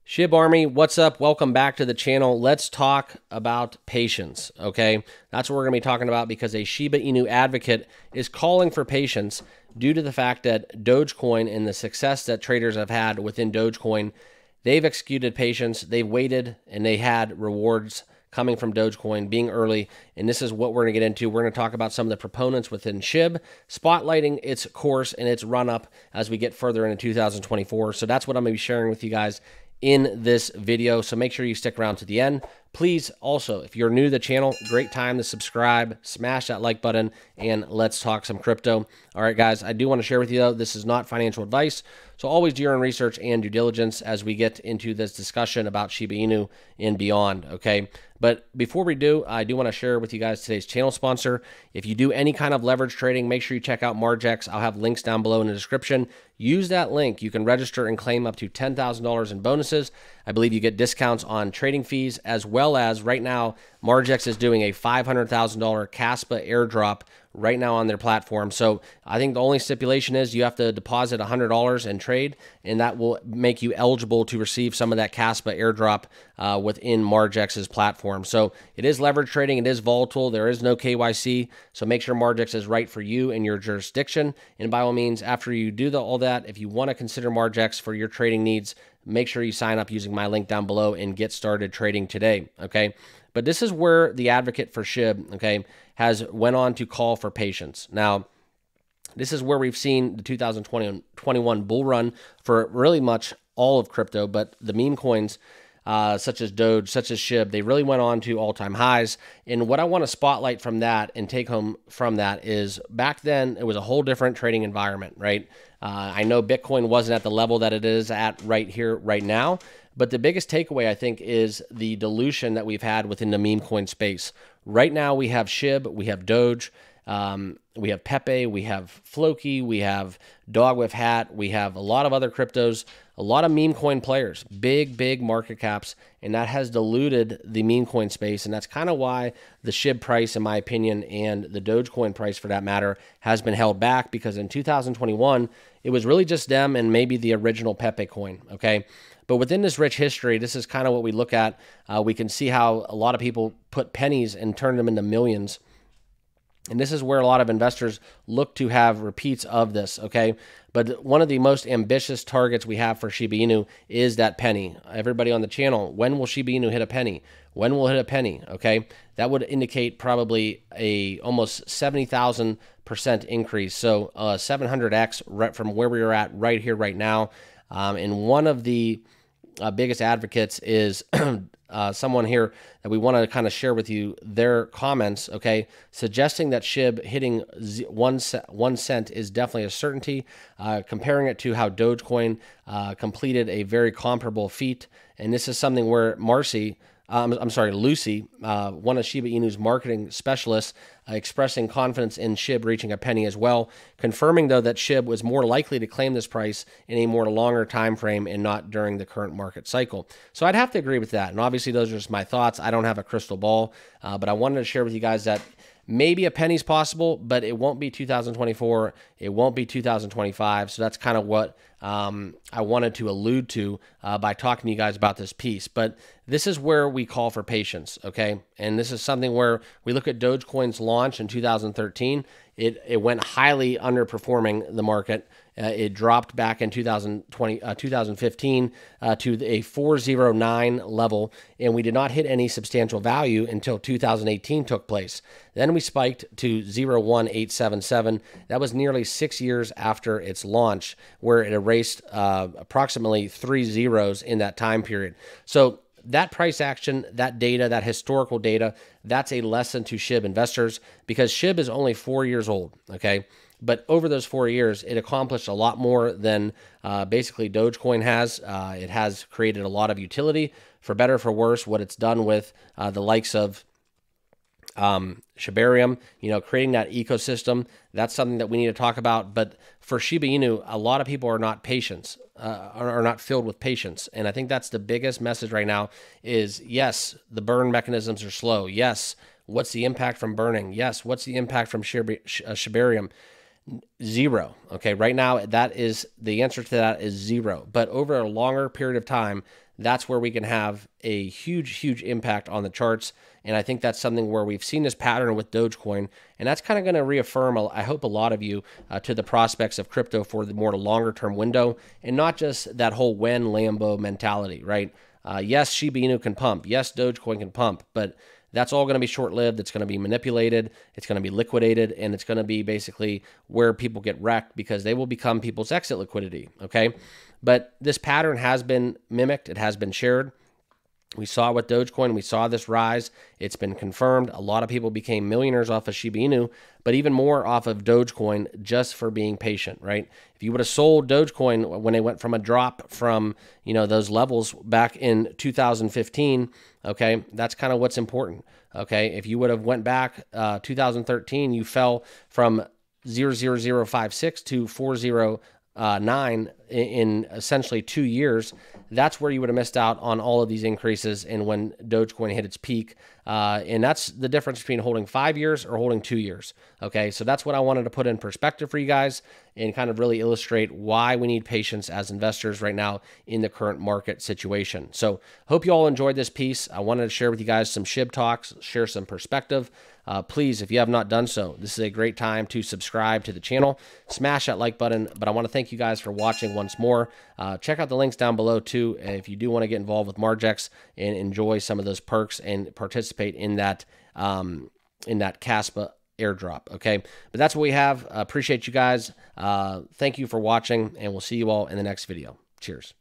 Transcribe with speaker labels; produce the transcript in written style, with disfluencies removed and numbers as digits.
Speaker 1: Shib Army, what's up? Welcome back to the channel. Let's talk about patience, okay? That's what we're going to be talking about because a Shiba Inu advocate is calling for patience due to the fact that Dogecoin and the success that traders have had within Dogecoin, they've executed patience, they've waited, and they had rewards coming from Dogecoin being early, and this is what we're going to get into. We're going to talk about some of the proponents within SHIB, spotlighting its course and its run-up as we get further into 2024. So that's what I'm going to be sharing with you guys in this video, so make sure you stick around to the end. Please also, if you're new to the channel, great time to subscribe, smash that like button, and let's talk some crypto. All right, guys, I do want to share with you, though, this is not financial advice, so always do your own research and due diligence as we get into this discussion about Shiba Inu and beyond, okay? But before we do, I do want to share with you guys today's channel sponsor. If you do any kind of leverage trading, make sure you check out Margex. I'll have links down below in the description. Use that link. You can register and claim up to $10,000 in bonuses. I believe you get discounts on trading fees, as well as right now, Margex is doing a $500,000 Caspa airdrop right now on their platform. So I think the only stipulation is you have to deposit $100 and trade, and that will make you eligible to receive some of that Caspa airdrop within Margex's platform. So it is leverage trading. It is volatile. There is no KYC. So make sure Margex is right for you and your jurisdiction. And by all means, after you do all that, if you want to consider Margex for your trading needs, make sure you sign up using my link down below and get started trading today, okay? But this is where the advocate for SHIB, okay, has went on to call for patience. Now, this is where we've seen the 2021 bull run for really much all of crypto, but the meme coins such as Doge, such as SHIB, they really went on to all-time highs. And what I want to spotlight from that and take home from that is back then, it was a whole different trading environment, right? I know Bitcoin wasn't at the level that it is at right here, right now, but the biggest takeaway, I think, is the dilution that we've had within the meme coin space. Right now, we have SHIB, we have Doge, we have Pepe, we have Floki, we have Dog with Hat, we have a lot of other cryptos, a lot of meme coin players, big market caps, and that has diluted the meme coin space, and that's kind of why the SHIB price, in my opinion, and the Dogecoin price, for that matter, has been held back, because in 2021, it was really just them and maybe the original Pepe coin, okay? But within this rich history, this is kind of what we look at. We can see how a lot of people put pennies and turn them into millions. And this is where a lot of investors look to have repeats of this, okay? But one of the most ambitious targets we have for Shiba Inu is that penny. Everybody on the channel, when will Shiba Inu hit a penny? When will it hit a penny, okay? That would indicate probably a almost 70,000% increase. So 700x right from where we are at right here, right now. And one of the biggest advocates is someone here that we want to kind of share with you their comments, okay, suggesting that SHIB hitting 1 cent is definitely a certainty, comparing it to how Dogecoin completed a very comparable feat. And this is something where Lucy, one of Shiba Inu's marketing specialists, expressing confidence in SHIB reaching a penny as well, confirming, though, that SHIB was more likely to claim this price in a more longer time frame and not during the current market cycle. So I'd have to agree with that. And obviously, those are just my thoughts. I don't have a crystal ball, but I wanted to share with you guys that maybe a penny's possible, but it won't be 2024. It won't be 2025. So that's kind of what I wanted to allude to by talking to you guys about this piece. But this is where we call for patience, okay? And this is something where we look at Dogecoin's launch in 2013. It went highly underperforming the market. It dropped back in 2015 to a 409 level, and we did not hit any substantial value until 2018 took place. Then we spiked to 01877. That was nearly 6 years after its launch, where it erased approximately 3 zeros in that time period. So that price action, that data, that historical data, that's a lesson to SHIB investors, because SHIB is only 4 years old, okay? But over those 4 years, it accomplished a lot more than basically Dogecoin has. It has created a lot of utility, for better or for worse. What it's done with the likes of SHIBARIUM, creating that ecosystem, that's something that we need to talk about. But for Shiba Inu, a lot of people are not patient, are not filled with patience. And I think that's the biggest message right now is, yes, the burn mechanisms are slow. Yes, what's the impact from burning? Yes, what's the impact from SHIBARIUM? Zero. Okay, right now that is the answer to that is zero. But over a longer period of time, that's where we can have a huge impact on the charts. And I think that's something where we've seen this pattern with Dogecoin, and that's kind of going to reaffirm, I hope, a lot of you to the prospects of crypto for the more longer term window, and not just that whole when Lambo mentality, right? Yes, Shiba Inu can pump. Yes, Dogecoin can pump, but that's all going to be short-lived. It's going to be manipulated. It's going to be liquidated, and it's going to be basically where people get wrecked because they will become people's exit liquidity, okay? But this pattern has been mimicked. It has been shared. We saw with Dogecoin, we saw this rise. It's been confirmed. A lot of people became millionaires off of Shiba Inu, but even more off of Dogecoin just for being patient, right? If you would have sold Dogecoin when it went from a drop from, those levels back in 2015, okay, that's kind of what's important, okay? If you would have went back 2013, you fell from 0.00056 to 409 in essentially 2 years. That's where you would have missed out on all of these increases and when Dogecoin hit its peak. And that's the difference between holding 5 years or holding 2 years. Okay, so that's what I wanted to put in perspective for you guys and kind of really illustrate why we need patience as investors right now in the current market situation. So hope you all enjoyed this piece. I wanted to share with you guys some SHIB talks, share some perspective. Please, if you have not done so, this is a great time to subscribe to the channel. Smash that like button. But I want to thank you guys for watching once more. Check out the links down below too if you do want to get involved with Margex and enjoy some of those perks and participate in that Caspa airdrop. Okay, but that's what we have. Appreciate you guys. Thank you for watching, and we'll see you all in the next video. Cheers.